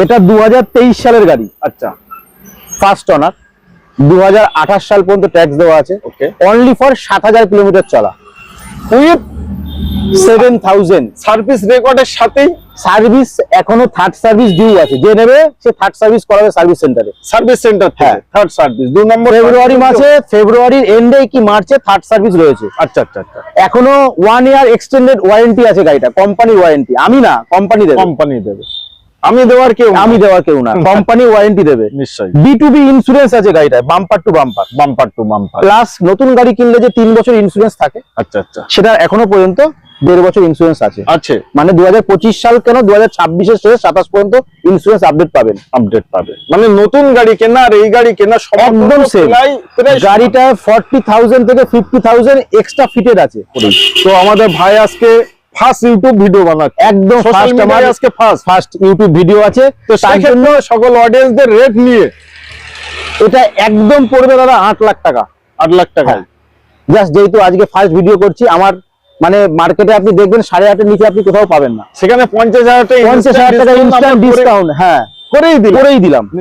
এটা 2023 সালের গাড়ি। আচ্ছা, ফার্স্ট ওনার, 2028 সাল পর্যন্ত ট্যাক্স দেওয়া আছে। ওকে। অনলি ফর 7000 কিলোমিটার চলা, উইথ 7000 সার্ভিস রেকর্ডের সাথেই। সার্ভিস এখনো থার্ড সার্ভিস ডিউ আছে, যে নেবে সে থার্ড সার্ভিস করাবে সার্ভিস সেন্টারে। সার্ভিস সেন্টার থেকে হ্যাঁ। থার্ড সার্ভিস 2 নম্বর ফেব্রুয়ারি মাসে, ফেব্রুয়ারির এন্ডে কি মার্চে থার্ড সার্ভিস রয়েছে। আচ্ছা আচ্ছা আচ্ছা, এখনো 1 ইয়ার এক্সটেন্ডেড ওয়ারেন্টি আছে গাড়িটা, কোম্পানি ওয়ারেন্টি। আমি না, কোম্পানি দেবে। কোম্পানি দেবে, আমি দেওয়ার কেউ না। আমি দেওয়ার কেউ না, কোম্পানি ওয়ারেন্টি দেবে। নিশ্চয়ই। B2B ইন্স্যুরেন্স আছে গাড়িটায়, bumper to bumper. Bumper to bumper. Plus নতুন গাড়ি কিনলে যে 3 বছর ইন্স্যুরেন্স থাকে, আচ্ছা আচ্ছা, সেটা এখনো পর্যন্ত 1.5 বছর ইন্স্যুরেন্স আছে। আছে। মানে 2025 সাল কেন 2026 এর শেষ 27 পর্যন্ত ইন্স্যুরেন্স আপডেট পাবেন। আপডেট পাবে, মানে নতুন গাড়ি কেনা আর এই গাড়ি কেনা একদম সেম। গাড়িটা 40,000 থেকে 50,000 এক্সট্রা ফিটেড আছে। তো আমাদের ভাই আজকে ফার্স্ট ইউটিউব ভিডিও বানাচ্ছে, একদম সোশ্যাল ফার্স্ট, আমার মিডিয়ায় আজকে ফার্স্ট। ইউটিউব ভিডিও আছে। তো তার জন্য সকল অডিয়েন্সদের রেট নিয়ে এটা একদম পড়বে দাদা 8 লাখ টাকা। 8 লাখ টাকা। জাস্ট যেহেতু আজকে ফার্স্ট ভিডিও করছি, আমার মানে মার্কেটে আপনি দেখবেন 8.5 এর নিচে আপনি কোথাও পাবেন না। সেখানে 50,000 টাকা 50,000 টাকা ইনস্ট্যান্ট ডিসকাউন্ট, হ্যাঁ করেই দিলাম।